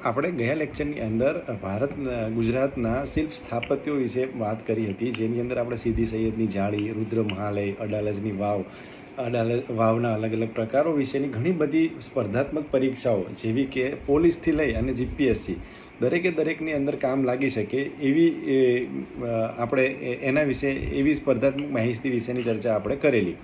આપણે ગયા લેક્ચરની અંદર ગુજરાતના શિલ્પ સ્થાપત્યો વિશે વાત કરી હતી, જેની અંદર આપણે સીદી સૈયદની જાળી, રુદ્ર મહાલય, અડાલજની વાવ, વાવના અલગ અલગ પ્રકારો વિશેની ઘણી બધી સ્પર્ધાત્મક પરીક્ષાઓ જેવી કે પોલીસથી લઈ અને જીપીએસસી દરેકની અંદર કામ લાગી શકે એવી આપણે એના વિશે એવી સ્પર્ધાત્મક માહિતી વિશેની ચર્ચા આપણે કરેલી.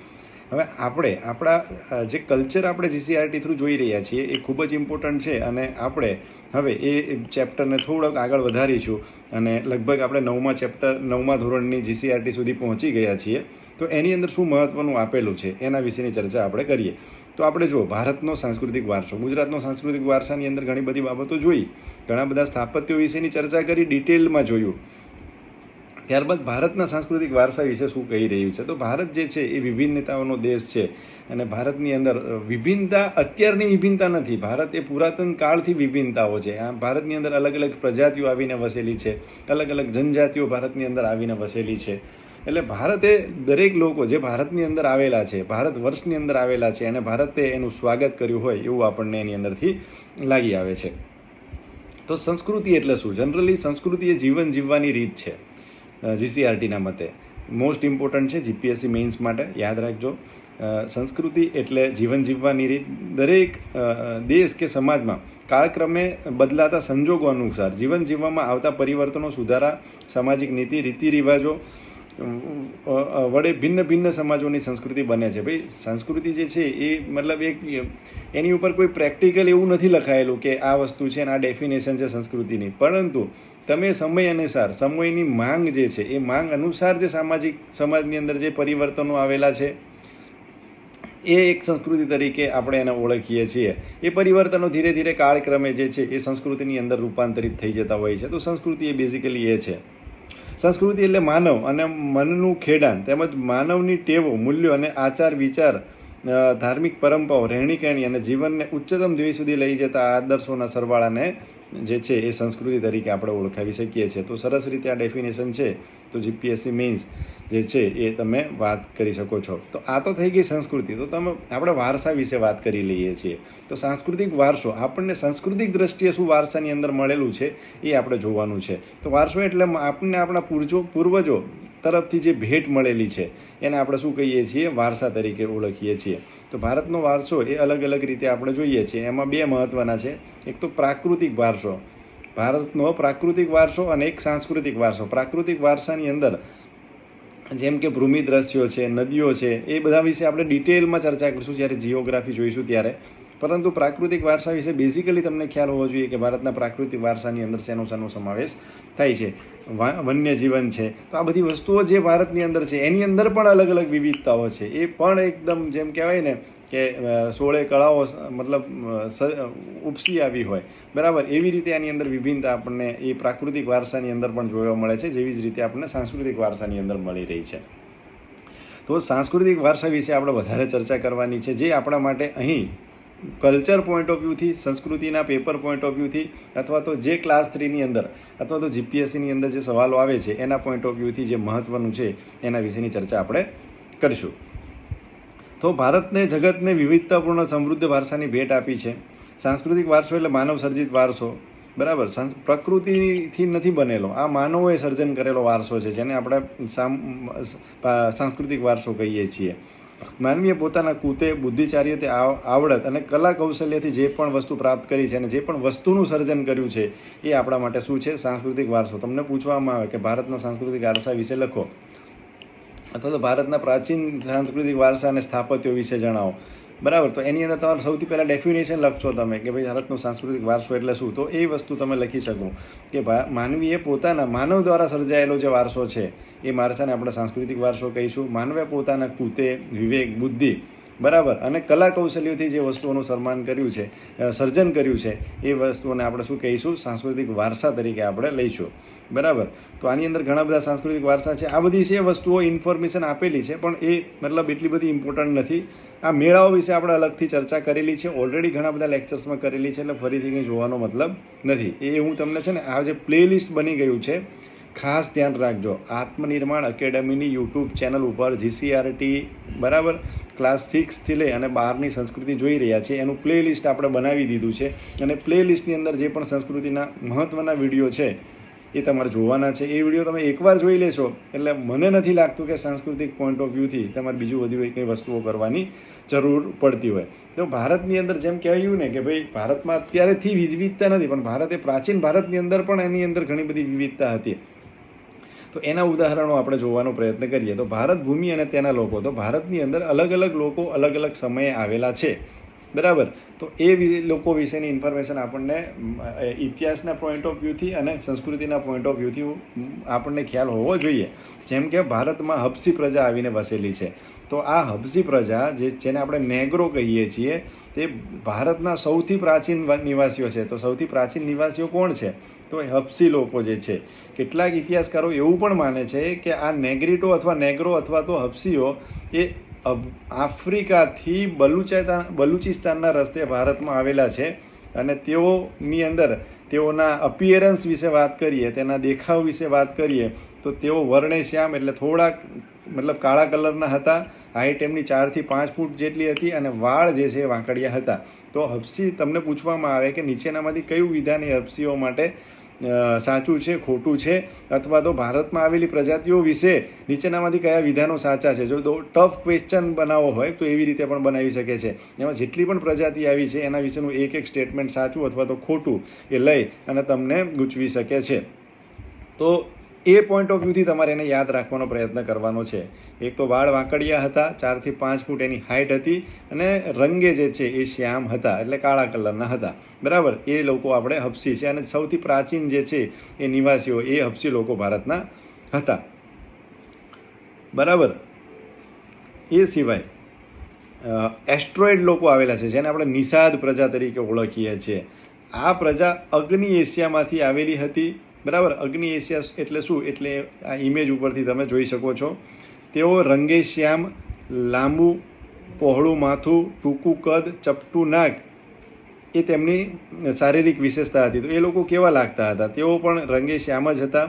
હવે આપણા જે કલ્ચર આપણે જીસીઆરટી થ્રુ જોઈ રહ્યા છીએ એ ખૂબ જ ઇમ્પોર્ટન્ટ છે અને આપણે હવે એ ચેપ્ટરને થોડોક આગળ વધારીશું અને લગભગ આપણે 9મા ધોરણની જીસીઆરટી સુધી પહોંચી ગયા છીએ. તો એની અંદર શું મહત્ત્વનું આપેલું છે એના વિશેની ચર્ચા આપણે કરીએ. તો આપણે જુઓ, ભારતનો સાંસ્કૃતિક વારસો, ગુજરાતનો સાંસ્કૃતિક વારસાની અંદર ઘણી બધી બાબતો જોઈ, ઘણા બધા સ્થાપત્યો વિશેની ચર્ચા કરી, ડિટેલમાં જોયું. ત્યારબાદ ભારતના સાંસ્કૃતિક વારસા વિશે શું કહી રહ્યું છે. તો ભારત જે છે એ વિભિન્નતાઓનો દેશ છે અને ભારતની અંદર વિભિન્નતા અત્યારની વિભિન્નતા નથી, ભારત એ પુરાતન કાળથી વિભિન્નતાઓ છે. આ ભારતની અંદર અલગ અલગ પ્રજાતિઓ આવીને વસેલી છે, અલગ અલગ જનજાતિઓ ભારતની અંદર આવીને વસેલી છે. એટલે ભારતે દરેક લોકો જે ભારતની અંદર આવેલા છે, ભારત વર્ષની અંદર આવેલા છે અને ભારતે એનું સ્વાગત કર્યું હોય એવું આપણને એની અંદરથી લાગી આવે છે. તો સંસ્કૃતિ એટલે શું? જનરલી સંસ્કૃતિ એ જીવન જીવવાની રીત છે. જીસીઆરટીના મતે મોસ્ટ ઇમ્પોર્ટન્ટ છે જીપીએસસી મેઇન્સ માટે, યાદ રાખજો. સંસ્કૃતિ એટલે જીવન જીવવાની રીત. દરેક દેશ કે સમાજમાં કાળક્રમે બદલાતા સંજોગો અનુસાર જીવન જીવવામાં આવતા પરિવર્તનો, સુધારા, સામાજિક નીતિ, રીતિ રિવાજો વડે ભિન્ન ભિન્ન સમાજોની સંસ્કૃતિ બને છે. ભાઈ સંસ્કૃતિ જે છે એ મતલબ એની ઉપર કોઈ પ્રેક્ટિકલ એવું નથી લખાયેલું કે આ વસ્તુ છે અને આ ડેફિનેશન છે સંસ્કૃતિની, પરંતુ તમે સમય અનુસાર, સમયની માંગ જે છે એ માંગ અનુસાર જે સમાજની અંદર જે પરિવર્તનો આવેલા છે એ એક સંસ્કૃતિ તરીકે આપણે એને ઓળખીએ છીએ. એ પરિવર્તનો ધીરે ધીરે કાળક્રમે જે છે એ સંસ્કૃતિની અંદર રૂપાંતરિત થઈ જતા હોય છે. તો સંસ્કૃતિ એ બેઝિકલી એ છે. સંસ્કૃતિ એટલે માનવ અને મનનું ખેડાણ તેમજ માનવની ટેવો, મૂલ્યો અને આચાર વિચાર, ધાર્મિક પરંપરાઓ, રહેણીકરણી અને જીવનને ઉચ્ચતમ ધ્યેય સુધી લઈ જતા આદર્શોના સરવાળાને જે છે એ સંસ્કૃતિ તરીકે આપણે ઓળખાવી શકીએ છીએ. તો સરસ રીતે આ ડેફિનેશન છે. તો જીપીએસસી મેઇન્સ જે છે એ તમે વાત કરી શકો છો. તો આ તો થઈ ગઈ સંસ્કૃતિ. તો આપણે વારસા વિશે વાત કરી લઈએ છીએ. તો સાંસ્કૃતિક વારસો આપણને સાંસ્કૃતિક દ્રષ્ટિએ શું વારસાની અંદર મળેલું છે એ આપણે જોવાનું છે. તો વારસો એટલે આપણને આપણા પૂર્વજો તરફથી જે ભેટ મળેલી છે એને આપણે શું કહીએ છીએ? વારસા તરીકે ઓળખીએ છીએ. તો ભારતનો વારસો એ અલગ અલગ રીતે આપણે જોઈએ છીએ. એમાં બે મહત્ત્વના છે. એક તો પ્રાકૃતિક વારસો, ભારતનો પ્રાકૃતિક વારસો, અને એક સાંસ્કૃતિક વારસો. પ્રાકૃતિક વારસાની અંદર જેમ કે ભૂમિ દ્રશ્યો છે, નદીઓ છે, એ બધા વિશે આપણે ડિટેલમાં ચર્ચા કરીશું જ્યારે જીઓગ્રાફી જોઈશું ત્યારે. પરંતુ પ્રાકૃતિક વારસા વિશે બેઝિકલી તમને ખ્યાલ હોવો જોઈએ કે ભારતના પ્રાકૃતિક વારસાની અંદર શેનો સમાવેશ થાય છે. વન્ય જીવન છે. તો આ બધી વસ્તુઓ જે ભારતની અંદર છે એની અંદર પણ અલગ અલગ વિવિધતાઓ છે. એ પણ એકદમ જેમ કહેવાય ને કે 16 કળાઓ મતલબ ઉપસી આવી હોય, બરાબર, એવી રીતે આની અંદર વિભિન્નતા આપણને એ પ્રાકૃતિક વારસાની અંદર પણ જોવા મળે છે, જેવી જ રીતે આપણને સાંસ્કૃતિક વારસાની અંદર મળી રહી છે. તો સાંસ્કૃતિક વારસા વિશે આપણે વધારે ચર્ચા કરવાની છે, જે આપણા માટે અહીં કલ્ચર પોઈન્ટ ઓફ વ્યૂથી, સંસ્કૃતિના પેપર પોઈન્ટ ઓફ વ્યૂથી, અથવા તો જે ક્લાસ 3ની અંદર અથવા તો જીપીએસસીની અંદર જે સવાલો આવે છે એના પોઈન્ટ ઓફ વ્યૂથી જે મહત્ત્વનું છે એના વિશેની ચર્ચા આપણે કરીશું. તો ભારતને જગતને વિવિધતાપૂર્ણ સમૃદ્ધ વારસાની ભેટ આપી છે. સાંસ્કૃતિક વારસો એટલે માનવ સર્જિત વારસો, બરાબર, પ્રકૃતિથી નથી બનેલો. આ માનવોએ સર્જન કરેલો વારસો છે, જેને આપણે સાંસ્કૃતિક વારસો કહીએ છીએ. માનવીએ પોતાના કુતે, બુદ્ધિચાર્યતે, આવડત અને કલા કૌશલ્યથી જે પણ વસ્તુ પ્રાપ્ત કરી છે અને જે પણ વસ્તુનું સર્જન કર્યું છે એ આપણા માટે શું છે? સાંસ્કૃતિક વારસો. તમને પૂછવામાં આવે કે ભારતના સાંસ્કૃતિક વારસા વિશે લખો, અથવા તો ભારતના પ્રાચીન સાંસ્કૃતિક વારસા અને સ્થાપત્યો વિશે જણાવો, બરાબર. તો એની અંદર તમારે સૌથી પહેલાં ડેફિનેશન લખશો તમે કે ભાઈ ભારતનો સાંસ્કૃતિક વારસો એટલે શું. તો એ વસ્તુ તમે લખી શકો કે માનવીએ પોતાના, માનવ દ્વારા સર્જાયેલો જે વારસો છે એ વારસાને આપણે સાંસ્કૃતિક વારસો કહીશું. માનવે પોતાના કુતે, વિવેક, બુદ્ધિ, બરાબર, અને કલા કૌશલ્યોથી જે વસ્તુઓનું સર્જન કર્યું છે એ વસ્તુઓને આપણે શું કહીશું? સાંસ્કૃતિક વારસા તરીકે આપણે લઈશું, બરાબર. તો આની અંદર ઘણા બધા સાંસ્કૃતિક વારસા છે. આ બધી છે વસ્તુઓ ઇન્ફોર્મેશન આપેલી છે, પણ એ મતલબ એટલી બધી ઇમ્પોર્ટન્ટ નથી. આ મેળાઓ વિશે આપણે અલગથી ચર્ચા કરેલી છે, ઓલરેડી ઘણા બધા લેક્ચર્સમાં કરેલી છે, એટલે ફરીથી કંઈ જોવાનો મતલબ નથી. એ હું તમને છે ને આ જે પ્લેલિસ્ટ બની ગયું છે ખાસ ધ્યાન રાખજો, આત્મનિર્માણ એકેડમીની યુટ્યુબ ચેનલ ઉપર GCRT બરાબર ક્લાસ 6થી લઈ અને 12ની સંસ્કૃતિ જોઈ રહ્યા છે એનું પ્લેલિસ્ટ આપણે બનાવી દીધું છે, અને પ્લેલિસ્ટની અંદર જે પણ સંસ્કૃતિના મહત્ત્વના વિડીયો છે એ તમારે જોવાના છે. એ વિડીયો તમે એકવાર જોઈ લેશો એટલે મને નથી લાગતું કે સાંસ્કૃતિક પોઈન્ટ ઓફ વ્યૂથી તમારે બીજું બધી કંઈ વસ્તુઓ કરવાની જરૂર પડતી હોય. તો ભારતની અંદર જેમ કહ્યું ને કે ભાઈ ભારતમાં અત્યારેથી વિવિધતા નથી, પણ ભારત એ પ્રાચીન ભારતની અંદર પણ એની અંદર ઘણી બધી વિવિધતા હતી. તો એના ઉદાહરણો આપણે જોવાનો પ્રયત્ન કરીએ. તો ભારત ભૂમિ અને તેના લોકો, તો ભારતની અંદર અલગ અલગ લોકો અલગ અલગ સમયે આવેલા છે બરાબર. તો એ લોકો વિશેની ઇન્ફોર્મેશન આપણને ઇતિહાસના પોઈન્ટ ઓફ વ્યૂથી અને સંસ્કૃતિના પોઈન્ટ ઓફ વ્યૂથી આપણને ખ્યાલ હોવો જોઈએ. જેમ કે ભારતમાં હબસી પ્રજા આવીને વસેલી છે. તો આ હબસી પ્રજા જેને આપણે નેગ્રો કહીએ છીએ તે ભારતના સૌથી પ્રાચીન નિવાસીઓ છે. તો સૌથી પ્રાચીન નિવાસીઓ કોણ છે? તો એ હબસી લોકો જે છે. કેટલાક ઇતિહાસકારો એવું પણ માને છે કે આ નેગ્રીટો અથવા નેગ્રો અથવા તો હબસીઓ એ આફ્રિકાથી બલુચિસ્તાનના રસ્તે ભારતમાં આવેલા છે, અને તેઓની અંદર તેઓના અપિયરન્સ વિશે વાત કરીએ, તેના દેખાવ વિશે વાત કરીએ તો તેઓ વર્ણે શ્યામ એટલે થોડાક મતલબ કાળા કલરના હતા. હાઈટ એમની 4 થી 5 ફૂટ જેટલી હતી અને વાળ જે છે વાંકડિયા હતા. તો હબસી તમને પૂછવામાં આવે કે નીચેનામાંથી કયું વિધાન એ હબસીઓ માટે સાચું છે, ખોટું છે, અથવા તો ભારતમાં આવેલી પ્રજાતિઓ વિશે નીચેનામાંથી કયા વિધાનો સાચા છે. જો ટફ ક્વેશ્ચન બનાવવો હોય તો એવી રીતે પણ બનાવી શકે છે. એમાં જેટલી પણ પ્રજાતિ આવી છે એના વિશેનું એક એક સ્ટેટમેન્ટ સાચું અથવા તો ખોટું એ લઈ અને તમને ગૂંચવી શકે છે. તો એ પોઈન્ટ ઓફ વ્યૂથી તમારે એને યાદ રાખવાનો પ્રયત્ન કરવાનો છે. એક તો વાળ વાંકડિયા હતા, 4 થી 5 ફૂટ એની હાઈટ હતી, અને રંગે જે છે એ શ્યામ હતા એટલે કાળા કલરના હતા બરાબર. એ લોકો આપણે હબસી છે, અને સૌથી પ્રાચીન જે છે એ નિવાસીઓ એ હબસી લોકો ભારતના હતા બરાબર. એ સિવાય એસ્ટ્રોઇડ લોકો આવેલા છે જેને આપણે નિષાદ પ્રજા તરીકે ઓળખીએ છીએ. આ પ્રજા અગ્નિ એશિયામાંથી આવેલી હતી બરાબર. અગ્નિ એશિયા એટલે શું? એટલે આ ઇમેજ ઉપરથી તમે જોઈ શકો છો. તેઓ રંગે શ્યામ, લાંબુ પહોળું માથું, ટૂંકું કદ, ચપટું નાક એ તેમની શારીરિક વિશેષતા હતી. તો એ લોકો કેવા લાગતા હતા? તેઓ પણ રંગે શ્યામ જ હતા,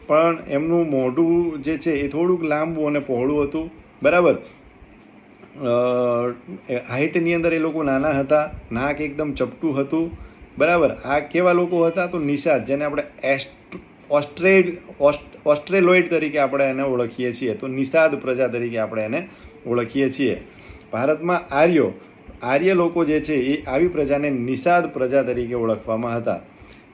પણ એમનું મોઢું જે છે એ થોડુંક લાંબુ અને પહોળું હતું બરાબર. હાઈટની અંદર એ લોકો નાના હતા, નાક એકદમ ચપટું હતું બરાબર. આ કેવા લોકો હતા? તો નિષાદ, જેને આપણે ઓસ્ટ્રેલોઇડ તરીકે આપણે એને ઓળખીએ છીએ. તો નિષાદ પ્રજા તરીકે આપણે એને ઓળખીએ છીએ. ભારતમાં આર્ય લોકો જે છે એ આવી પ્રજાને નિષાદ પ્રજા તરીકે ઓળખવામાં હતા.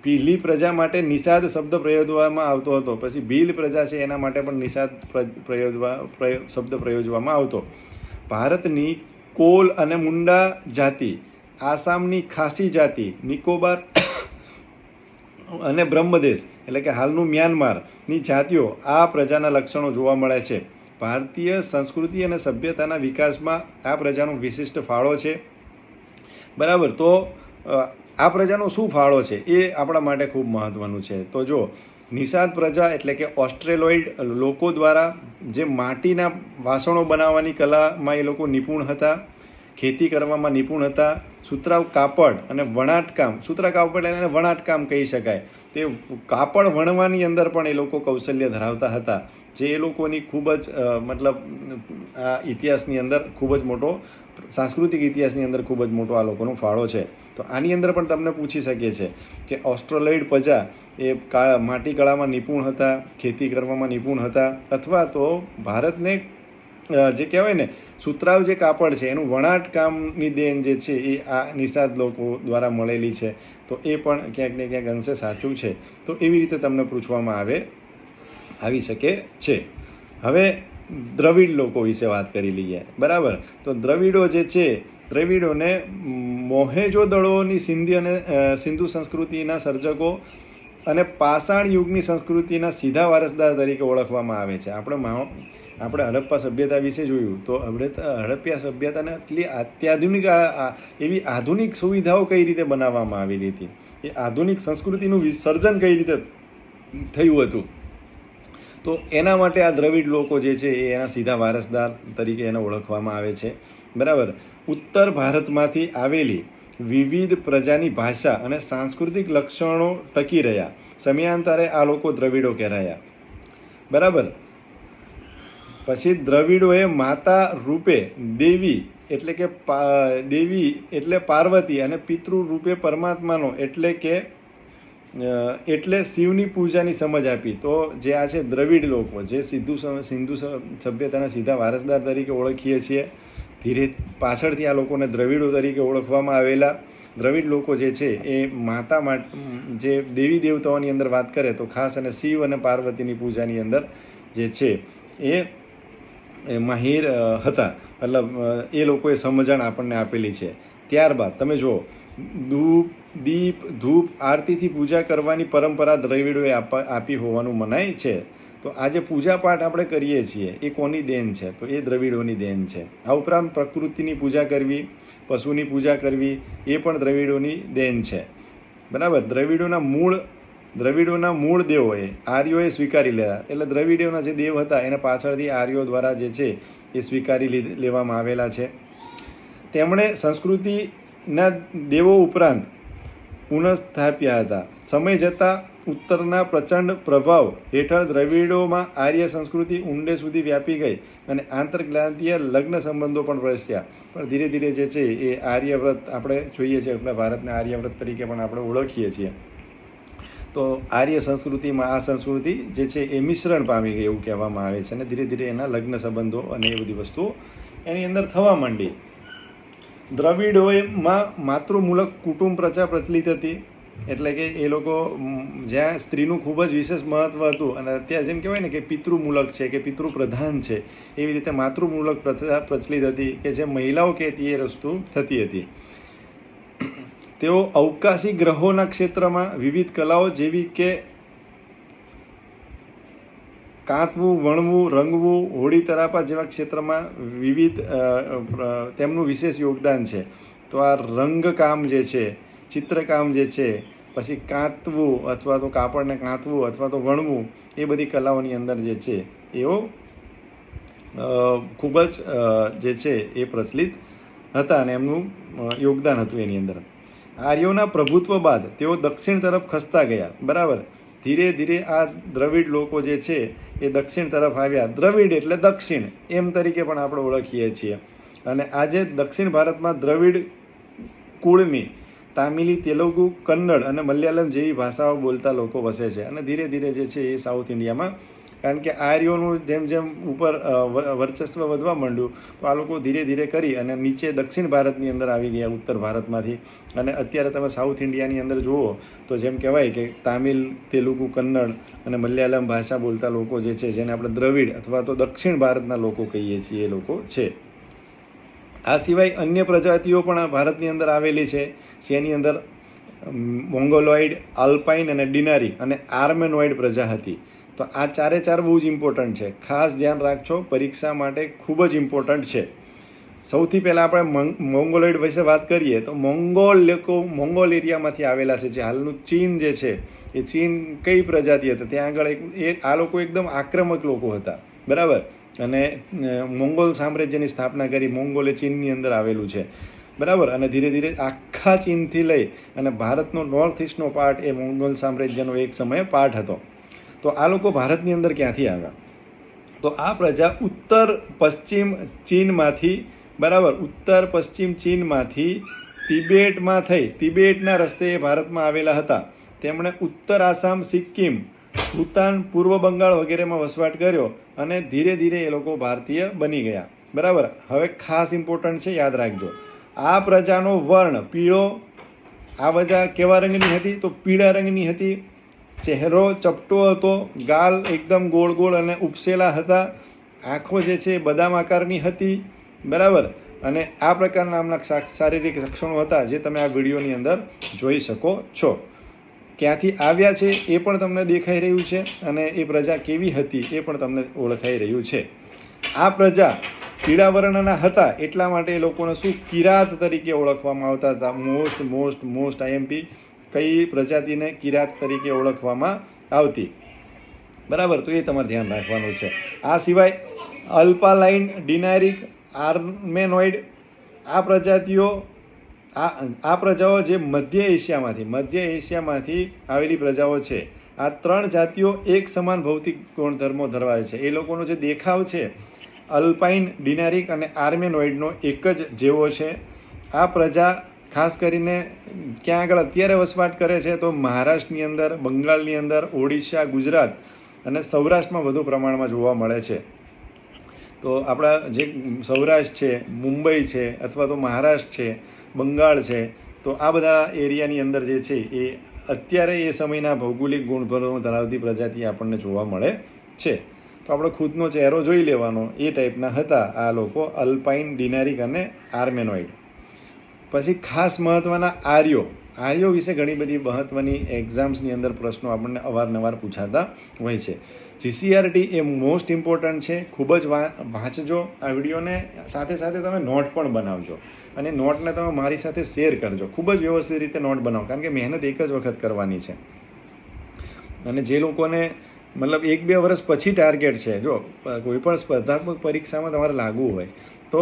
ભીલી પ્રજા માટે નિષાદ શબ્દ પ્રયોજવામાં આવતો હતો. પછી ભીલ પ્રજા છે એના માટે પણ નિષાદ શબ્દ પ્રયોજવામાં આવતો. ભારતની કોલ અને મુંડા જાતિ, આસામની ખાસી જાતિ, નિકોબાર અને બ્રહ્મદેશ એટલે કે હાલનું મ્યાનમારની જાતિઓ આ પ્રજાના લક્ષણો જોવા મળે છે. ભારતીય સંસ્કૃતિ અને સભ્યતાના વિકાસમાં આ પ્રજાનો વિશિષ્ટ ફાળો છે બરાબર. તો આ પ્રજાનો શું ફાળો છે એ આપણા માટે ખૂબ મહત્ત્વનું છે. તો જો નિષાદ પ્રજા એટલે કે ઓસ્ટ્રેલોઇડ લોકો દ્વારા જે માટીના વાસણો બનાવવાની કલામાં એ લોકો નિપુણ હતા, ખેતી કરવામાં નિપુણ હતા, સુતરાઉ કાપડ અને વણાટકામ, સુતરા કાપડ એને વણાટકામ કહી શકાય, તે કાપડ વણવાની અંદર પણ એ લોકો કૌશલ્ય ધરાવતા હતા, જે એ લોકોની ખૂબ જ મતલબ આ ઇતિહાસની અંદર ખૂબ જ મોટો, સાંસ્કૃતિક ઇતિહાસની અંદર ખૂબ જ મોટો આ લોકોનો ફાળો છે. તો આની અંદર પણ તમને પૂછી શકીએ છીએ કે ઓસ્ટ્રેલોઇડ પ્રજા એ માટી કળામાં નિપુણ હતા, ખેતી કરવામાં નિપુણ હતા, અથવા તો ભારતને જે કહેવાય ને સુતરાવ જે કાપડ છે એનું વણાટકામની દેન જે છે એ આ નિષાદ લોકો દ્વારા મળેલી છે. તો એ પણ ક્યાંક ને ક્યાંક અંશે સાચું છે. તો એવી રીતે તમને પૂછવામાં આવી શકે છે. હવે દ્રવિડ લોકો વિશે વાત કરી લઈએ બરાબર. તો દ્રવિડો જે છે, દ્રવિડોને મોહેજો-દડોની સિંધુ સંસ્કૃતિના સર્જકો અને પાષાણ યુગની સંસ્કૃતિના સીધા વારસદાર તરીકે ઓળખવામાં આવે છે. આપણે હડપ્પા સભ્યતા વિશે જોયું તો હડપ્પા સભ્યતાને એટલી અત્યાધુનિક એવી આધુનિક સુવિધાઓ કઈ રીતે બનાવવામાં આવેલી હતી, એ આધુનિક સંસ્કૃતિનું વિસર્જન કઈ રીતે થયું હતું. તો એના માટે આ દ્રવિડ લોકો જે છે એ એના સીધા વારસદાર તરીકે એને ઓળખવામાં આવે છે બરાબર. ઉત્તર ભારતમાંથી આવેલી વિવિધ પ્રજાની ભાષા અને સાંસ્કૃતિક લક્ષણો ટકી રહ્યા. સમયાંતરે આ લોકો દ્રવિડો કહેવાયા. બરાબર. પછી દ્રવિડોએ માતા રૂપે દેવી એટલે પાર્વતી અને પિતૃ રૂપે પરમાત્માનો એટલે શિવની પૂજાની સમજ આપી. તો જે આ છે દ્રવિડ લોકો, જે સિંધુ સભ્યતાના સીધા વારસદાર તરીકે ઓળખીએ છીએ, ધીરે પાછળથી આ લોકોને દ્રવિડો તરીકે ઓળખવામાં આવેલા. દ્રવિડ લોકો જે છે એ માતા માટે જે દેવી દેવતાઓની અંદર વાત કરે તો ખાસ અને શિવ અને પાર્વતીની પૂજાની અંદર જે છે એ માહિર હતા. મતલબ એ લોકોએ સમજણ આપણને આપેલી છે. ત્યારબાદ તમે જુઓ, દીપ ધૂપ આરતીથી પૂજા કરવાની પરંપરા દ્રવિડોએ આપી હોવાનું મનાય છે. તો આ જે પૂજા પાઠ આપણે કરીએ છીએ એ કોની દેન છે? તો એ દ્રવિડોની દેન છે. આ ઉપરાંત પ્રકૃતિની પૂજા કરવી, પશુની પૂજા કરવી એ પણ દ્રવિડોની દેન છે. બરાબર. દ્રવિડોના મૂળ દેવોએ આર્યોએ સ્વીકારી લીધા. એટલે દ્રવિડોના જે દેવ હતા એને પાછળથી આર્યો દ્વારા જે છે એ સ્વીકારી લેવામાં આવેલા છે. તેમણે સંસ્કૃતિના દેવો ઉપરાંત પુનઃસ્થાપ્યા હતા. સમય જતાં ઉત્તરના પ્રચંડ પ્રભાવ હેઠળ દ્રવિડોમાં આર્ય સંસ્કૃતિ ઊંડે સુધી વ્યાપી ગઈ અને આંતરજ્ઞાતીય લગ્ન સંબંધો પણ પ્રસર્યા. પણ ધીરે ધીરે જે છે એ આર્યવ્રત આપણે જોઈએ છીએ, આપણા ભારતના આર્યવ્રત તરીકે પણ આપણે ઓળખીએ છીએ. તો આર્ય સંસ્કૃતિમાં આ સંસ્કૃતિ જે છે એ મિશ્રણ પામી ગઈ એવું કહેવામાં આવે છે. અને ધીરે ધીરે એના લગ્ન સંબંધો અને એ બધી વસ્તુઓ એની અંદર થવા માંડી. દ્રવિડોમાં માતૃમૂલક કુટુંબ પ્રથા પ્રચલિત હતી. એટલે કે એ લોકો જ્યાં સ્ત્રીનું ખૂબ જ વિશેષ મહત્વ હતું અને અત્યારે જેમ કહેવાય ને કે પિતૃમૂલક છે કે પિતૃ પ્રધાન છે, એવી રીતે માતૃમૂલક પ્રથા પ્રચલિત હતી કે જે મહિલાઓ કહેતી એ વસ્તુ થતી હતી. તેઓ અવકાશી ગ્રહોના ક્ષેત્રમાં વિવિધ કલાઓ જેવી કે કાંતવું, વણવું, રંગવું, હોળી તરાપા જેવા ક્ષેત્રમાં વિવિધ તેમનું વિશેષ યોગદાન છે. તો આ રંગકામ જે છે, ચિત્રકામ જે છે, પછી કાંતવું અથવા તો કાપડને કાંતવું અથવા તો વણવું, એ બધી કલાઓની અંદર જે છે એઓ ખૂબ જ જે છે એ પ્રચલિત હતા અને એમનું યોગદાન હતું એની અંદર. આર્યોના પ્રભુત્વ બાદ તેઓ દક્ષિણ તરફ ખસતા ગયા. બરાબર. ધીરે ધીરે આ દ્રવિડ લોકો જે છે એ દક્ષિણ તરફ આવ્યા. દ્રવિડ એટલે દક્ષિણ એમ તરીકે પણ આપણે ઓળખીએ છીએ. અને આજે દક્ષિણ ભારતમાં દ્રવિડ કુળની તામિલી, તેલુગુ, કન્નડ અને મલયાલમ જેવી ભાષાઓ બોલતા લોકો વસે છે. અને ધીરે ધીરે જે છે એ સાઉથ ઇન્ડિયામાં, કારણ કે આર્યોનું જેમ જેમ ઉપર વર્ચસ્વ વધવા માંડ્યું તો આ લોકો ધીરે ધીરે કરી અને નીચે દક્ષિણ ભારતની અંદર આવી ગયા, ઉત્તર ભારતમાંથી. અને અત્યારે તમે સાઉથ ઇન્ડિયાની અંદર જુઓ તો જેમ કહેવાય કે તામિલ, તેલુગુ, કન્નડ અને મલયાલમ ભાષા બોલતા લોકો જે છે, જેને આપણે દ્રવિડ અથવા તો દક્ષિણ ભારતના લોકો કહીએ છીએ, એ લોકો છે. આ સિવાય અન્ય પ્રજાતિઓ પણ ભારતની અંદર આવેલી છે, જેની અંદર મોંગોલોઇડ, આલ્પાઇન અને ડિનારી અને આર્મેનોઇડ પ્રજા હતી. તો આ ચારે ચાર બહુ જ ઇમ્પોર્ટન્ટ છે. ખાસ ધ્યાન રાખજો, પરીક્ષા માટે ખૂબ જ ઇમ્પોર્ટન્ટ છે. સૌથી પહેલાં આપણે મોંગોલોઇડ વિશે વાત કરીએ તો મોંગોલ એરિયામાંથી આવેલા છે. જે હાલનું ચીન જે છે એ ચીન કઈ પ્રજાતિ હતી? ત્યાં આગળ આ લોકો એકદમ આક્રમક લોકો હતા. બરાબર. અને મોંગોલ સામ્રાજ્યની સ્થાપના કરી. મોંગોલ એ ચીનની અંદર આવેલું છે. બરાબર. અને ધીરે ધીરે આખા ચીનથી લઈ અને ભારતનો નોર્થ ઇસ્ટનો પાર્ટ એ મોંગોલ સામ્રાજ્યનો એક સમયે પાર્ટ હતો. તો આ લોકો ભારતની અંદર ક્યાંથી આવ્યા? તો આ પ્રજા ઉત્તર પશ્ચિમ ચીનમાંથી, બરાબર, ઉત્તર પશ્ચિમ ચીનમાંથી તિબેટમાં થઈ, તિબેટના રસ્તે એ ભારતમાં આવેલા હતા. તેમણે ઉત્તર આસામ, સિક્કિમ, ભૂતાન, પૂર્વ બંગાળ વગેરેમાં વસવાટ કર્યો અને ધીરે ધીરે એ લોકો ભારતીય બની ગયા. બરાબર. હવે ખાસ ઇમ્પોર્ટન્ટ છે, યાદ રાખજો. આ પ્રજાનો વર્ણ પીળો. આ પ્રજા કેવા રંગની હતી? તો પીળા રંગની હતી. ચહેરો ચપટો હતો. ગાલ એકદમ ગોળ ગોળ અને ઉપસેલા હતા. આંખો જે છે બદામ આકારની હતી. બરાબર. અને આ પ્રકારના આમના શારીરિક લક્ષણો હતા જે તમે આ વિડીયોની અંદર જોઈ શકો છો. ક્યાંથી આવ્યા છે એ પણ તમને દેખાઈ રહ્યું છે અને એ પ્રજા કેવી હતી એ પણ તમને ઓળખાઈ રહ્યું છે. આ પ્રજા પીળા વર્ણના હતા એટલા માટે એ લોકોને શું કિરાત તરીકે ઓળખવામાં આવતા હતા. મોસ્ટ આઈએમપી કઈ પ્રજાતિને કિરાત તરીકે ઓળખવામાં આવતી? બરાબર. તો એ તમારે ધ્યાન રાખવાનું છે. આ સિવાય અલ્પાલાઇન, ડિનારિક, આર્મેનોઇડ આ પ્રજાતિઓ આ પ્રજાઓ જે મધ્ય એશિયામાંથી આવેલી પ્રજાઓ છે. આ 3 જાતિઓ એક સમાન ભૌતિક ગુણધર્મો ધરાવે છે. એ લોકોનો જે દેખાવ છે અલ્પાઇન, ડિનારિક અને આર્મેનોઇડનો એક જ જેવો છે. આ પ્રજા ખાસ કરીને ક્યાં આગળ અત્યારે વસવાટ કરે છે તો મહારાષ્ટ્રની અંદર, બંગાળની અંદર, ઓડિશા, ગુજરાત અને સૌરાષ્ટ્રમાં વધુ પ્રમાણમાં જોવા મળે છે. તો આપણા જે સૌરાષ્ટ્ર છે, મુંબઈ છે, અથવા તો મહારાષ્ટ્ર છે, બંગાળ છે, તો આ બધા એરિયાની અંદર જે છે એ અત્યારે એ સમયના ભૌગોલિક ગુણધર્મો ધરાવતી પ્રજાતિ આપણને જોવા મળે છે. તો આપણો ખુદનો ચહેરો જોઈ લેવાનો, એ ટાઈપના હતા આ લોકો, અલ્પાઇન, ડિનારિક અને આર્મેનોઇડ. પછી ખાસ મહત્ત્વના આર્યો વિશે ઘણી બધી મહત્ત્વની એક્ઝામ્સની અંદર પ્રશ્નો આપણને અવારનવાર પૂછાતા હોય છે. GCRT એ મોસ્ટ ઇમ્પોર્ટન્ટ છે. ખૂબ જ વાંચજો આ વિડીયોને, સાથે સાથે તમે નોટ પણ બનાવજો અને નોટને તમે મારી સાથે શેર કરજો. ખૂબ જ વ્યવસ્થિત રીતે નોટ બનાવો, કારણ કે મહેનત એક જ વખત કરવાની છે. અને જે લોકોને મતલબ 1-2 વર્ષ પછી ટાર્ગેટ છે, જો કોઈ પણ સ્પર્ધાત્મક પરીક્ષામાં તમારે લાગવું હોય તો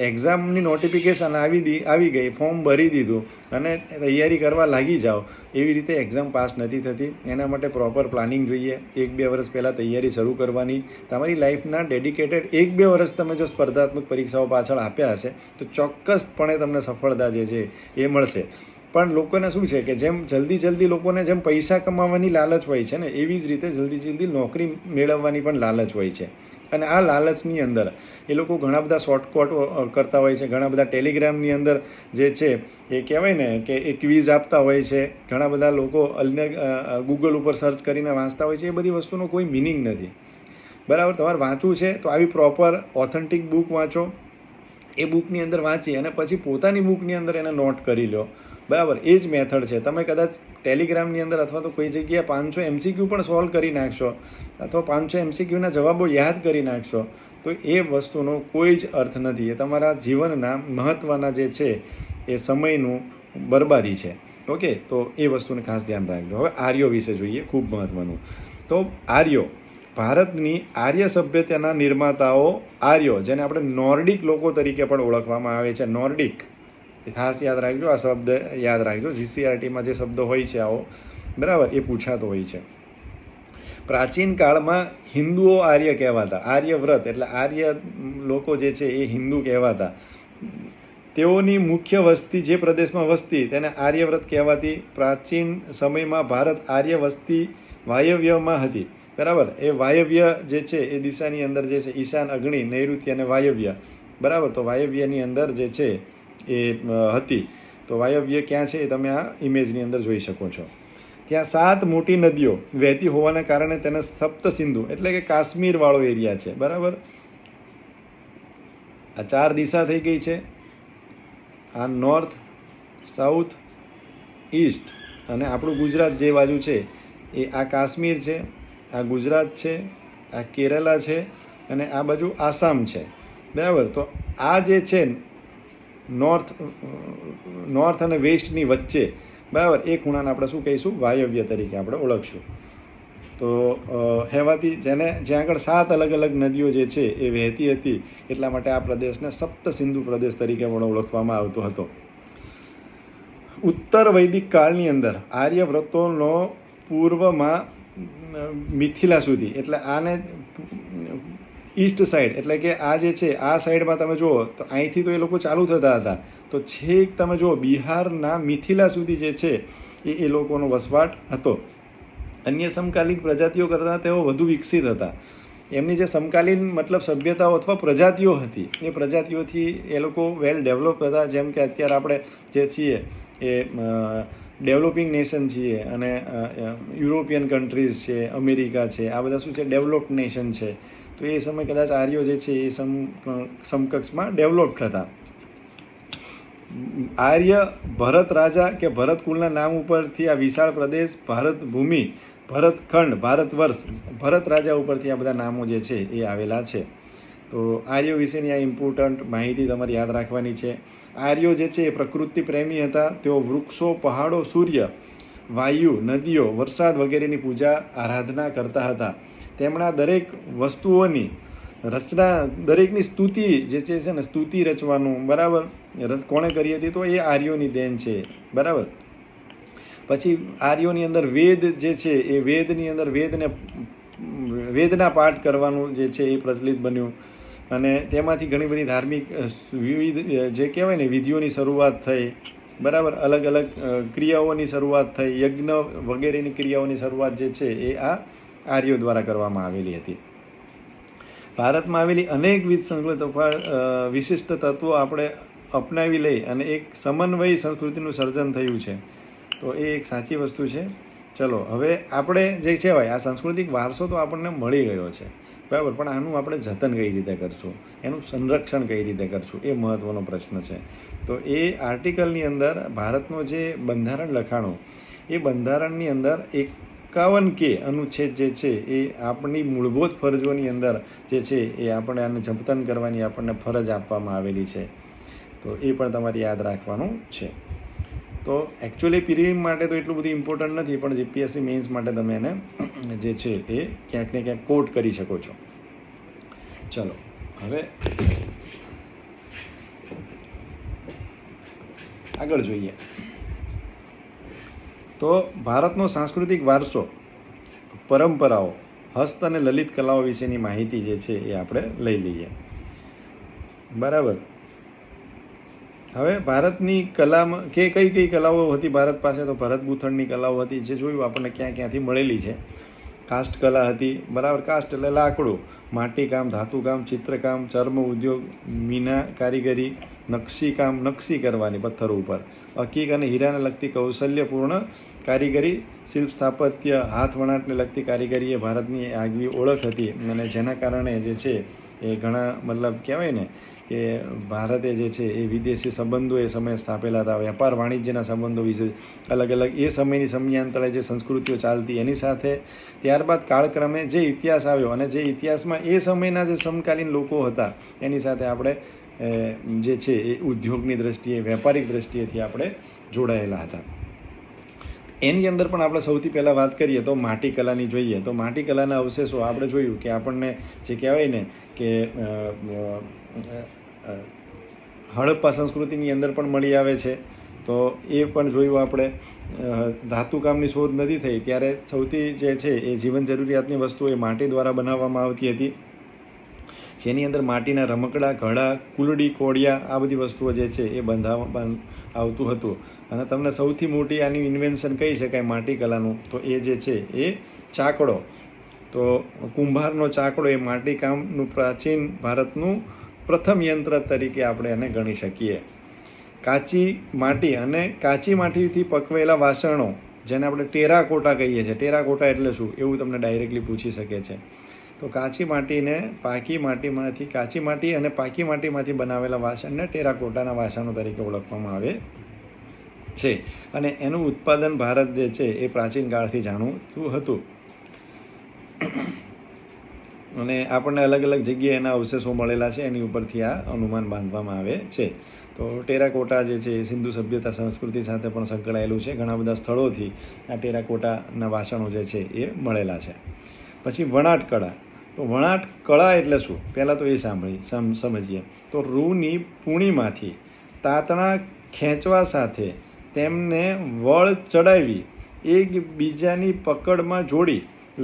એક્ઝામની નોટિફિકેશન આવી ગઈ, ફોર્મ ભરી દીધું અને તૈયારી કરવા લાગી જાઓ, એવી રીતે એક્ઝામ પાસ નથી થતી. એના માટે પ્રોપર પ્લાનિંગ જોઈએ. 1-2 વર્ષ પહેલાં તૈયારી શરૂ કરવાની. તમારી લાઈફના ડેડિકેટેડ 1-2 વર્ષ તમે જો સ્પર્ધાત્મક પરીક્ષાઓ પાછળ આપ્યા હશે તો ચોક્કસપણે તમને સફળતા જે છે એ મળશે. પણ લોકોને શું છે કે જેમ જલ્દી લોકોને જેમ પૈસા કમાવાની લાલચ હોય છે ને, એવી જ રીતે જલ્દી નોકરી મેળવવાની પણ લાલચ હોય છે. અને આ લાલચની અંદર એ લોકો ઘણા બધા શોર્ટકટ કરતા હોય છે. ઘણા બધા ટેલિગ્રામની અંદર જે છે એ કહેવાય ને કે એ ક્વિઝ આપતા હોય છે. ઘણા બધા લોકો ગૂગલ ઉપર સર્ચ કરીને વાંચતા હોય છે. એ બધી વસ્તુનો કોઈ મિનિંગ નથી, બરાબર. તમારે વાંચવું છે તો આવી પ્રોપર ઓથેન્ટિક બુક વાંચો. એ બુકની અંદર વાંચી અને પછી પોતાની બુકની અંદર એને નોટ કરી લો, બરાબર. એ જ મેથડ છે. તમે કદાચ ટેલિગ્રામની અંદર અથવા તો કોઈ જગ્યાએ 500 MCQ પણ સોલ્વ કરી નાખશો અથવા 500 MCQના જવાબો યાદ કરી નાખશો તો એ વસ્તુનો કોઈ જ અર્થ નથી. એ તમારા જીવનના મહત્ત્વના જે છે એ સમયનું બરબાદી છે. ઓકે, તો એ વસ્તુને ખાસ ધ્યાન રાખજો. હવે આર્યો વિશે જોઈએ, ખૂબ મહત્ત્વનું. તો આર્યો, ભારતની આર્ય સભ્યતાના નિર્માતાઓ આર્યો, જેને આપણે નોર્ડિક લોકો તરીકે પણ ઓળખવામાં આવે છે. નોર્ડિક ખાસ યાદ રાખજો, આ શબ્દ યાદ રાખજો. GCRTમાં જે શબ્દ હોય છે આવો, બરાબર, એ પૂછાતો હોય છે. પ્રાચીન કાળમાં હિન્દુઓ આર્ય કહેવાતા. આર્યવ્રત એટલે આર્ય લોકો જે છે એ હિન્દુ કહેવાતા. તેઓની મુખ્ય વસ્તી જે પ્રદેશમાં વસતી તેને આર્યવ્રત કહેવાતી. પ્રાચીન સમયમાં ભારત આર્ય વસ્તી વાયવ્યમાં હતી, બરાબર. એ વાયવ્ય જે છે એ દિશાની અંદર જે છે ઈશાન, અગ્નિ, નૈઋત્ય અને વાયવ્ય, બરાબર. તો વાયવ્યની અંદર જે છે એ હતી. તો વાયવ્ય ક્યાં છે એ તમે આ ઇમેજની અંદર જોઈ શકો છો. ત્યાં 7 મોટી નદીઓ વહેતી હોવાના કારણે તેને સપ્ત સિંધુ એટલે કે કાશ્મીરવાળો એરિયા છે, બરાબર. આ 4 દિશા થઈ ગઈ છે. આ નોર્થ, સાઉથ, ઈસ્ટ અને આપણું ગુજરાત જે બાજુ છે એ આ કાશ્મીર છે, આ ગુજરાત છે, આ કેરલા છે અને આ બાજુ આસામ છે, બરાબર. તો આ જે છે નોર્થ અને વેસ્ટની વચ્ચે, બરાબર, એ ખૂણાને આપણે શું કહીશું? વાયવ્ય તરીકે આપણે ઓળખશું. તો કહેવાતી જ્યાં આગળ 7 અલગ અલગ નદીઓ જે છે એ વહેતી હતી, એટલા માટે આ પ્રદેશને સપ્ત સિંધુ પ્રદેશ તરીકે પણ ઓળખવામાં આવતો હતો. ઉત્તર વૈદિક કાળની અંદર આર્યવ્રતોનો પૂર્વમાં મિથિલા સુધી, એટલે આને ઈસ્ટ સાઈડ એટલે કે આ જે છે આ સાઈડમાં તમે જુઓ તો અહીંથી તો એ લોકો ચાલુ થતા હતા, તો છેક તમે જુઓ બિહારના મિથિલા સુધી જે છે એ લોકોનો વસવાટ હતો. અન્ય સમકાલીન પ્રજાતિઓ કરતાં તેઓ વધુ વિકસિત હતા. એમની જે સમકાલીન મતલબ સભ્યતાઓ અથવા પ્રજાતિઓ હતી એ પ્રજાતિઓથી એ લોકો વેલ ડેવલપ હતા. જેમ કે અત્યારે આપણે જે છીએ એ ડેવલપિંગ નેશન છીએ અને યુરોપિયન કન્ટ્રીઝ છે, અમેરિકા છે, આ બધા શું છે? ડેવલપ્ડ નેશન છે. તો એ સમય કદાચ આર્યો જે છે એ સમકક્ષમાં ડેવલપ્ડ હતા. આર્ય ભરત રાજા કે ભરત કુળના નામ ઉપરથી આ વિશાળ પ્રદેશ, ભારત ભૂમિ, ભરતખંડ, ભારત વર્ષ, ભરત રાજા ઉપરથી આ બધા નામો જે છે એ આવેલા છે. તો આર્યો વિશેની આ ઇમ્પોર્ટન્ટ માહિતી તમારે યાદ રાખવાની છે. આર્યો જે છે એ પ્રકૃતિ પ્રેમી હતા. તેઓ વૃક્ષો, પહાડો, સૂર્ય, વાયુ, નદીઓ, વરસાદ વગેરેની પૂજા આરાધના કરતા હતા. તેમના દરેક વસ્તુઓની રચના દરેકની સ્તુતિ જે છે ને સ્તુતિ રચવાનું, બરાબર, કોણે કરી હતી? તો એ આર્યોની દેન છે, બરાબર. પછી આર્યોની અંદર વેદ જે છે એ વેદની અંદર વેદના પાઠ કરવાનું જે છે એ પ્રચલિત બન્યું, અને તેમાંથી ઘણી બધી ધાર્મિક વિવિધ જે કહેવાય ને વિધિઓની શરૂઆત થઈ, બરાબર. અલગ અલગ ક્રિયાઓની શરૂઆત થઈ, યજ્ઞ વગેરેની ક્રિયાઓની શરૂઆત જે છે એ આ આર્યો દ્વારા કરવામાં આવેલી હતી. ભારતમાં આવેલી અનેકવિધ સંસ્કૃત વિશિષ્ટ તત્વો આપણે અપનાવી લઈ અને એક સમન્વયી સંસ્કૃતિનું સર્જન થયું છે. તો એ એક સાચી વસ્તુ છે. ચલો, હવે આપણે જે કહેવાય આ સાંસ્કૃતિક વારસો તો આપણને મળી ગયો છે, બરાબર, પણ આનું આપણે જતન કઈ રીતે કરશું, એનું સંરક્ષણ કઈ રીતે કરશું, એ મહત્ત્વનો પ્રશ્ન છે. તો એ આર્ટિકલની અંદર ભારતનો જે બંધારણ લખાણો, એ બંધારણની અંદર 51K અનુચ્છેદ જે છે એ આપણી મૂળભૂત ફરજોની અંદર જે છે એ આપણે આને જતન કરવાની આપણને ફરજ આપવામાં આવેલી છે. તો એ પણ તમારે યાદ રાખવાનું છે. તો એકચ્યુઅલી પ્રિલિમ માટે તો એટલું બધું ઇમ્પોર્ટન્ટ નથી, પણ જીપીએસસી મેઇન્સ માટે તમે એને જે છે એ ક્યાંક ને ક્યાંક કોટ કરી શકો છો. ચલો, હવે આગળ જોઈએ. તો ભારતનો સાંસ્કૃતિક વારસો, પરંપરાઓ, હસ્ત અને લલિત કલાઓ વિશેની માહિતી જે છે એ આપણે લઈ લઈએ, બરાબર. હવે ભારતની કલામાં કઈ કઈ કલાઓ હતી ભારત પાસે? તો ભરત ગૂંથણની કલાઓ હતી, જે જોયું આપણને ક્યાંથી મળેલી છે. કાસ્ટ કલા હતી, બરાબર. કાસ્ટ એટલે લાકડું, માટીકામ, ધાતુકામ, ચિત્રકામ, ચર્મ ઉદ્યોગ, મીના કારીગરી, નકશીકામ, નકશી કરવાની પથ્થરો ઉપર, અકીક અને હીરાને લગતી કૌશલ્યપૂર્ણ કારીગરી, શિલ્પ સ્થાપત્ય, હાથ વણાટને લગતી કારીગરી એ ભારતની આગવી ઓળખ હતી. અને જેના કારણે જે છે એ ઘણા મતલબ કહેવાય ને કે ભારતે જે છે એ વિદેશી સંબંધો એ સમયે સ્થાપેલા હતા. વેપાર વાણિજ્યના સંબંધો વિશે અલગ અલગ એ સમયની સમયાંતરે જે સંસ્કૃતિઓ ચાલતી એની સાથે ત્યારબાદ કાળક્રમે જે ઇતિહાસ આવ્યો, અને જે ઇતિહાસમાં એ સમયના જે સમકાલીન લોકો હતા એની સાથે આપણે જે છે એ ઉદ્યોગની દ્રષ્ટિએ, વેપારિક દ્રષ્ટિએથી આપણે જોડાયેલા હતા. એની અંદર પણ આપણે સૌથી પહેલાં વાત કરીએ તો માટી કલાની જોઈએ. તો માટી કલાના અવશેષો આપણે જોયું કે આપણને જે કહેવાય ને કે હડપ્પા સંસ્કૃતિની અંદર પણ મળી આવે છે. તો એ પણ જોયું આપણે. ધાતુકામની શોધ નથી થઈ ત્યારે સૌથી જે છે એ જીવન જરૂરિયાતની વસ્તુઓ એ માટી દ્વારા બનાવવામાં આવતી હતી, જેની અંદર માટીના રમકડા, ઘડા, કુલડી, કોડિયા આ બધી વસ્તુઓ જે છે એ બંધાવવામાં આવતું હતું. અને તમને સૌથી મોટી આની ઇન્વેન્શન કહી શકાય માટી કલાનું, તો એ જે છે એ ચાકડો. તો કુંભારનો ચાકડો એ માટીકામનું પ્રાચીન ભારતનું પ્રથમ યંત્ર તરીકે આપણે એને ગણી શકીએ. કાચી માટી અને કાચી માટીથી પકવેલા વાસણો, જેને આપણે ટેરાકોટા કહીએ છીએ. ટેરાકોટા એટલે શું એવું તમને ડાયરેક્ટલી પૂછી શકે છે. તો કાચી માટીને કાચી માટી અને પાકી માટીમાંથી બનાવેલા વાસણને ટેરાકોટાના વાસણો તરીકે ઓળખવામાં આવે છે. અને એનું ઉત્પાદન ભારત જે છે એ પ્રાચીન કાળથી જાણીતું હતું. અને આપણને અલગ અલગ જગ્યાએ એના અવશેષો મળેલા છે, એની ઉપરથી આ અનુમાન બાંધવામાં આવે છે. તો ટેરાકોટા જે છે એ સિંધુ સભ્યતા સંસ્કૃતિ સાથે પણ સંકળાયેલું છે. ઘણા બધા સ્થળોથી આ ટેરાકોટાના વાસણો જે છે એ મળેલા છે. પછી વણાટ કળા. તો વણાટ કળા એટલે શું? પહેલાં તો એ સમજીએ. તો રૂની પૂણીમાંથી તાતણા ખેંચવા સાથે તેમને વળ ચડાવી એકબીજાની પકડમાં જોડી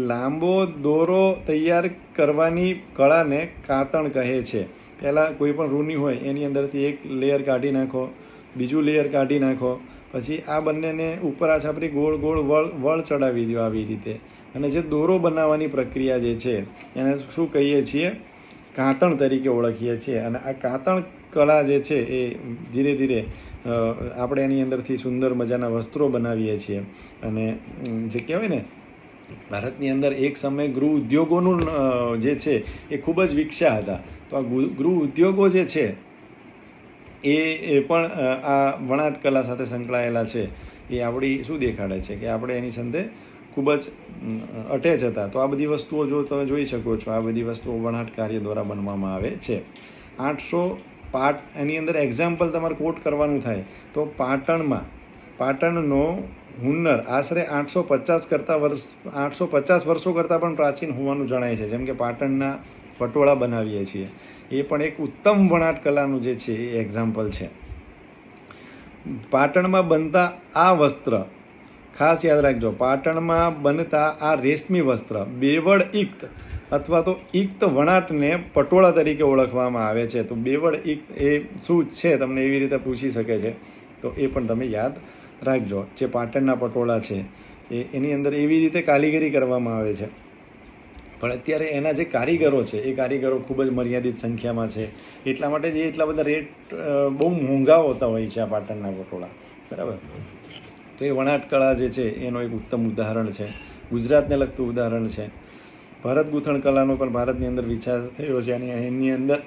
લાંબો દોરો તૈયાર કરવાની કળાને કાતણ કહે છે. પહેલાં કોઈ પણ રૂની હોય એની અંદરથી એક લેયર કાઢી નાખો, બીજું લેયર કાઢી નાખો, પછી આ બંનેને ઉપરા છાપરી ગોળ ગોળ વળ ચડાવી દો આવી રીતે. અને જે દોરો બનાવવાની પ્રક્રિયા જે છે એને શું કહીએ છીએ? કાતણ તરીકે ઓળખીએ છીએ. અને આ કાતણ કળા જે છે એ ધીરે ધીરે આપણે એની અંદરથી સુંદર મજાના વસ્ત્રો બનાવીએ છીએ. અને જે કહેવાય ને ભારતની અંદર એક સમયે ગૃહ ઉદ્યોગોનું જે છે એ ખૂબ જ વિકસ્યા હતા. તો આ ગૃહ ઉદ્યોગો જે છે એ પણ આ વણાટ કલા સાથે સંકળાયેલા છે. એ આપણી શું દેખાડે છે કે આપણે એની સાથે ખૂબ જ અટેચ હતા. તો આ બધી વસ્તુઓ જો તમે જોઈ શકો છો, આ બધી વસ્તુઓ વણાટ કાર્ય દ્વારા બનવામાં આવે છે. 800 પાટ, એની અંદર એક્ઝામ્પલ તમારે કોટ કરવાનું થાય તો પાટણનો હુન્નર આશરે 850 વર્ષો કરતાં પણ પ્રાચીન હોવાનું જણાય છે. જેમ કે પાટણના પટોળા બનાવીએ છીએ, એ પણ એક ઉત્તમ વણાટ કલાનું જે છે એ એક્ઝામ્પલ છે. પાટણમાં બનતા આ વસ્ત્ર, ખાસ યાદ રાખજો, પાટણમાં બનતા આ રેશમી વસ્ત્ર બેવડ ઇક્ત અથવા તો ઇક્ત વણાટને પટોળા તરીકે ઓળખવામાં આવે છે. તો બેવડ ઇક્ત એ શું છે તમને એવી રીતે પૂછી શકે છે, તો એ પણ તમે યાદ રાખજો. જે પાટણના પટોળા છે એની અંદર એવી રીતે કારીગરી કરવામાં આવે છે, પણ અત્યારે એના જે કારીગરો છે એ કારીગરો ખૂબ જ મર્યાદિત સંખ્યામાં છે, એટલા માટે જે એટલા બધા રેટ બહુ મોંઘા હોતા હોય છે આ પાટણના પટોળા, બરાબર. તો એ વણાટ કળા જે છે એનો એક ઉત્તમ ઉદાહરણ છે, ગુજરાતને લગતું ઉદાહરણ છે. ભરત ગૂંથણ કલાનો પણ ભારતની અંદર વિચાર થયો છે, અને એની અંદર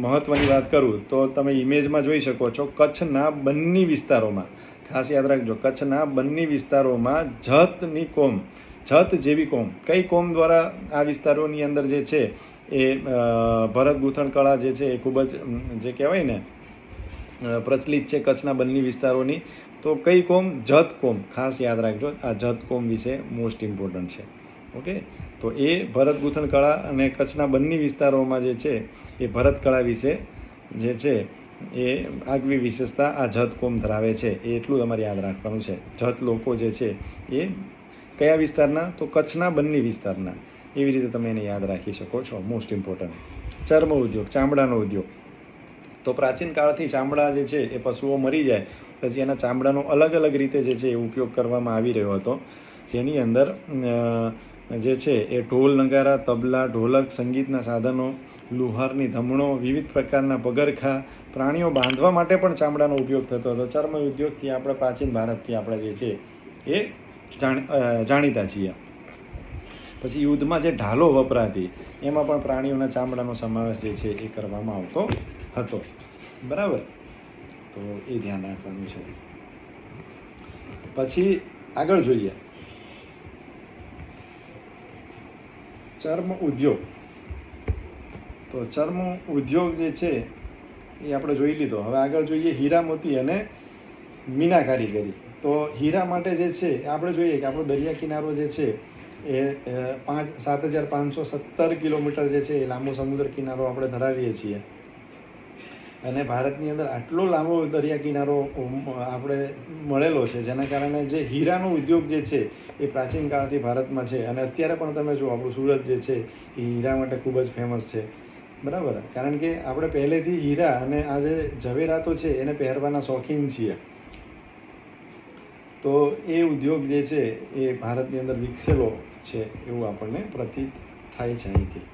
મહત્ત્વની વાત કરું તો તમે ઇમેજમાં જોઈ શકો છો, કચ્છના બંને વિસ્તારોમાં, ખાસ યાદ રાખજો, કચ્છના બંને વિસ્તારોમાં જતની કોમ, જત જેવી કોમ, કઈ કોમ દ્વારા આ વિસ્તારોની અંદર જે છે એ ભરત ગૂંથણ કળા જે છે એ ખૂબ જ જે કહેવાય ને પ્રચલિત છે કચ્છના બંને વિસ્તારોની. તો કઈ કોમ? જત કોમ. ખાસ યાદ રાખજો, આ જત કોમ વિશે મોસ્ટ ઇમ્પોર્ટન્ટ છે. ઓકે, તો એ ભરત ગૂંથણ કળા અને કચ્છના બંને વિસ્તારોમાં જે છે એ ભરત કળા વિશે જે છે એ આગવી વિશેષતા આ જત કોમ ધરાવે છે, એ એટલું તમારે યાદ રાખવાનું છે. જત લોકો જે છે એ કયા વિસ્તારના? તો કચ્છના બંને વિસ્તારના. એવી રીતે તમે એને યાદ રાખી શકો છો. Most important. ચર્મ ઉદ્યોગ, ચામડાનો ઉદ્યોગ. તો પ્રાચીન કાળથી ચામડા જે છે એ પશુઓ મરી જાય પછી એના ચામડાનો અલગ અલગ રીતે જે છે એ ઉપયોગ કરવામાં આવી રહ્યો હતો, જેની અંદર જે છે એ ઢોલ, નગારા, તબલા, ઢોલક, સંગીતના સાધનો, લુહારની ધમણો, વિવિધ પ્રકારના પગરખા, પ્રાણીઓ બાંધવા માટે પણ ચામડાનો ઉપયોગ થતો હતો. ચર્મ ઉદ્યોગથી આપણે પ્રાચીન ભારતથી આપણે જે છે એ જાણીતા છીએ. પછી યુદ્ધમાં જે ઢાલો વપરાતી એમાં પણ પ્રાણીઓના ચામડાનો સમાવેશ જે છે એ કરવામાં આવતો હતો, બરાબર. તો એ ધ્યાન રાખવાનું છે. પછી આગળ જોઈએ ચર્મ ઉદ્યોગ. તો ચર્મ ઉદ્યોગ જે છે એ આપણે જોઈ લીધો. હવે આગળ જોઈએ હીરા, મોતી અને મીના કારીગરી. તો હીરા માટે જે છે આપણે જોઈએ કે આપણો દરિયા કિનારો જે છે એ 7,517 કિલોમીટર જે છે એ લાંબો સમુદ્ર કિનારો આપણે ધરાવીએ છીએ, અને ભારતની અંદર આટલો લાંબો દરિયા કિનારો આપણે મળેલો છે, જેના કારણે જે હીરાનો ઉદ્યોગ જે છે એ પ્રાચીન કાળથી ભારતમાં છે. અને અત્યારે પણ તમે જુઓ આપણું સુરત જે છે એ હીરા માટે ખૂબ જ ફેમસ છે, બરાબર. કારણ કે આપણે પહેલેથી હીરા અને આ જે ઝવેરાતો છે એને પહેરવાના શોખીન છીએ. તો એ ઉદ્યોગ જે છે એ ભારતની અંદર વિકસેલો છે એવું આપણને પ્રતીત થાય છે અહીંથી.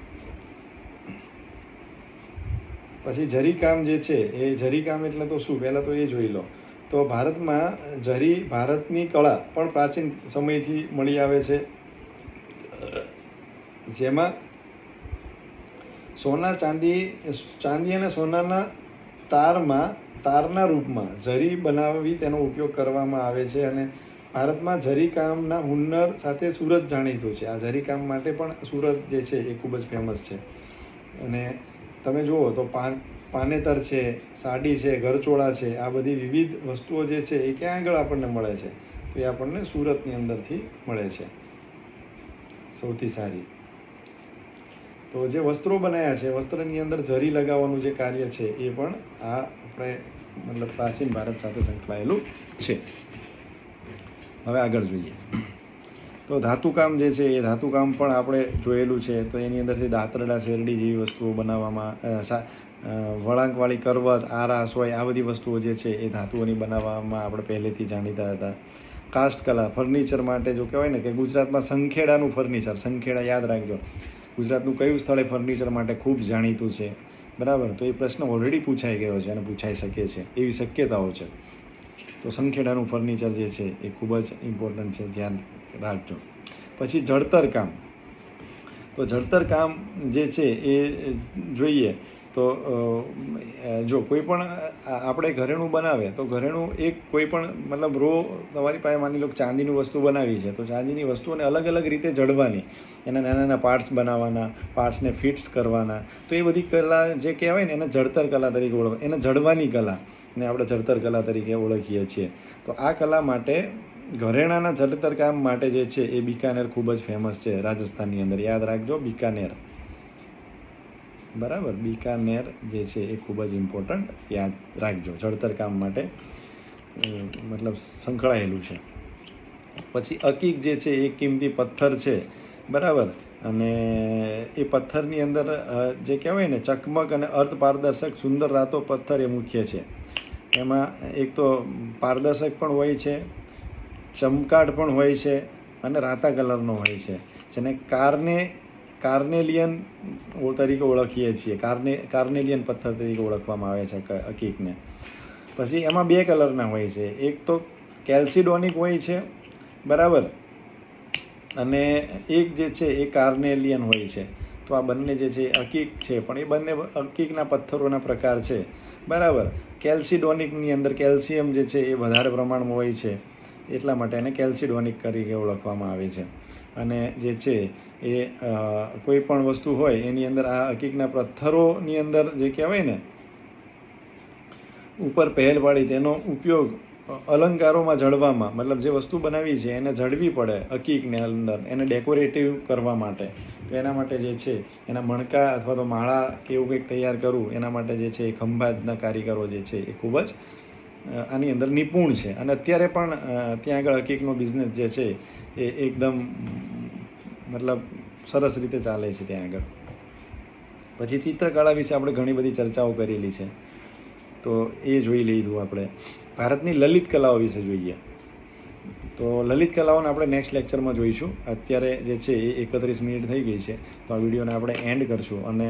પછી જરીકામ જે છે એ જરીકામ એટલે તો શું, પહેલાં તો એ જોઈ લો. તો ભારતમાં ભારતની કળા પણ પ્રાચીન સમયથી મળી આવે છે, જેમાં સોના, ચાંદી અને સોનાના તારના રૂપમાં જરી બનાવી તેનો ઉપયોગ કરવામાં આવે છે. અને ભારતમાં જરીકામના હુન્નર સાથે સુરત જાણીતું છે. આ જરીકામ માટે પણ સુરત જે છે એ ખૂબ જ ફેમસ છે. અને તમે જુઓ તો પાનેતર છે, સાડી છે, ઘરચોળા છે, આ બધી વિવિધ વસ્તુઓ જે છે એ ક્યાં આગળ આપણને મળે છે? તો એ આપણને સુરતની અંદરથી મળે છે સૌથી સારી. તો જે વસ્ત્રો બનાવ્યા છે, વસ્ત્રની અંદર જરી લગાવવાનું જે કાર્ય છે એ પણ આ આપણે મતલબ પ્રાચીન ભારત સાથે સંકળાયેલું છે. હવે આગળ જોઈએ તો ધાતુકામ જે છે એ ધાતુકામ પણ આપણે જોયેલું છે. તો એની અંદરથી દાંતરડા, શેરડી જેવી વસ્તુઓ બનાવવામાં, વળાંકવાળી કરવત, આરાસ હોય, આ બધી વસ્તુઓ જે છે એ ધાતુઓની બનાવવામાં આપણે પહેલેથી જાણીતા હતા. કાસ્ટ કલા, ફર્નિચર માટે જો કહેવાય ને કે ગુજરાતમાં સંખેડાનું ફર્નિચર, સંખેડા યાદ રાખજો, ગુજરાતનું કયું સ્થળે ફર્નિચર માટે ખૂબ જાણીતું છે, બરાબર. તો એ પ્રશ્ન ઓલરેડી પૂછાઈ ગયો છે અને પૂછાઈ શકે છે એવી શક્યતાઓ છે. તો સંખેડાનું ફર્નિચર જે છે એ ખૂબ જ ઇમ્પોર્ટન્ટ છે, ધ્યાન રાખજો. પછી જડતર કામ. તો જડતર કામ જે છે એ જોઈએ તો જો કોઈ પણ આપણે ઘરેણું બનાવે તો ઘરેણું એક કોઈ પણ મતલબ તમારી પાસે માની લો ચાંદીની વસ્તુ બનાવી છે, તો ચાંદીની વસ્તુઓને અલગ અલગ રીતે જડવાની, એના નાના નાના પાર્ટ્સ બનાવવાના, પાર્ટ્સને ફિટ્સ કરવાના. તો એ બધી કલા જે કહેવાય ને એને જડતર કલા તરીકે ઓળખવા, એને જડવાની કલા ને આપણે જડતર કલા તરીકે ઓળખીએ છીએ. તો આ કલા માટે ઘરેણાના જડતર કામ માટે જે છે એ બિકાનેર ખૂબ જ ફેમસ છે રાજસ્થાનની અંદર. યાદ રાખજો બિકાનેર. બરાબર, બિકાનેર જે છે એ ખૂબ જ ઇમ્પોર્ટન્ટ યાદ રાખજો, જળતર કામ માટે મતલબ સંકળાયેલું છે. પછી અકીક જે છે એ કિંમતી પથ્થર છે, બરાબર, અને એ પથ્થરની અંદર જે કહેવાય ને ચકમક અને અર્ધપારદર્શક સુંદર રાતો પથ્થર એ મુખ્ય છે. એમાં એક તો પારદર્શક પણ હોય છે, ચમકાટ પણ હોય છે અને રાતા કલરનો હોય છે, જેને કાર્નેલિયન તરીકે ઓળખીએ છીએ. કાર્નેલિયન પથ્થર તરીકે ઓળખવામાં આવે છે અકીકને. પછી એમાં 2 કલરના હોય છે, એક તો કેલ્સિડોનિક હોય છે, બરાબર, અને એક જે છે એ કાર્નેલિયન હોય છે. તો આ બંને જે છે અકીક છે, પણ એ બંને અકીકના પથ્થરોના પ્રકાર છે, બરાબર. કેલ્સિડોનિકની અંદર કેલ્શિયમ જે છે એ વધારે પ્રમાણમાં હોય છે, એટલા માટે એને કેલ્સિડોનિક તરીકે ઓળખવામાં આવે છે. અને જે છે એ કોઈ પણ વસ્તુ હોય એની અંદર આ અકીકના પથ્થરોની અંદર જે કહેવાય ને ઉપર પહેલ પાડી, તેનો ઉપયોગ અલંકારોમાં જડવામાં, મતલબ જે વસ્તુ બનાવી છે એને જડવી પડે અકીકને અંદર, એને ડેકોરેટિવ કરવા માટે. તો એના માટે જે છે એના મણકા અથવા તો માળા કે એવું કંઈક તૈયાર કરવું, એના માટે જે છે એ ખંભાતના કારીગરો જે છે એ ખૂબ જ આની અંદર નિપુણ છે. અને અત્યારે પણ ત્યાં આગળ અકીકનો બિઝનેસ જે છે એ એકદમ મતલબ સરસ રીતે ચાલે છે ત્યાં આગળ. પછી ચિત્રકળા વિશે આપણે ઘણી બધી ચર્ચાઓ કરેલી છે, તો એ જોઈ લીધું આપણે. ભારતની લલિત કલાઓ વિશે જોઈએ, તો લલિત કલાઓને આપણે નેક્સ્ટ લેક્ચરમાં જોઈશું. અત્યારે જે છે એ 31 મિનિટ થઈ ગઈ છે, તો આ વિડીયોને આપણે એન્ડ કરશું અને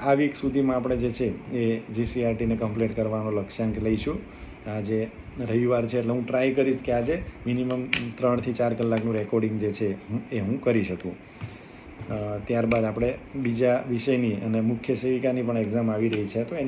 આ વીક સુધીમાં આપણે જે છે એ GCRTને કમ્પ્લીટ કરવાનો લક્ષ્યાંક લઈશું. આજે રવિવાર છે એટલે હું ટ્રાય કરીશ કે આજે મિનિમમ 3 થી 4 કલાકનું રેકોર્ડિંગ જે છે એ હું કરી શકું. ત્યારબાદ આપણે બીજા વિષયની અને મુખ્ય સેવિકાની પણ એક્ઝામ આવી રહી છે, તો એની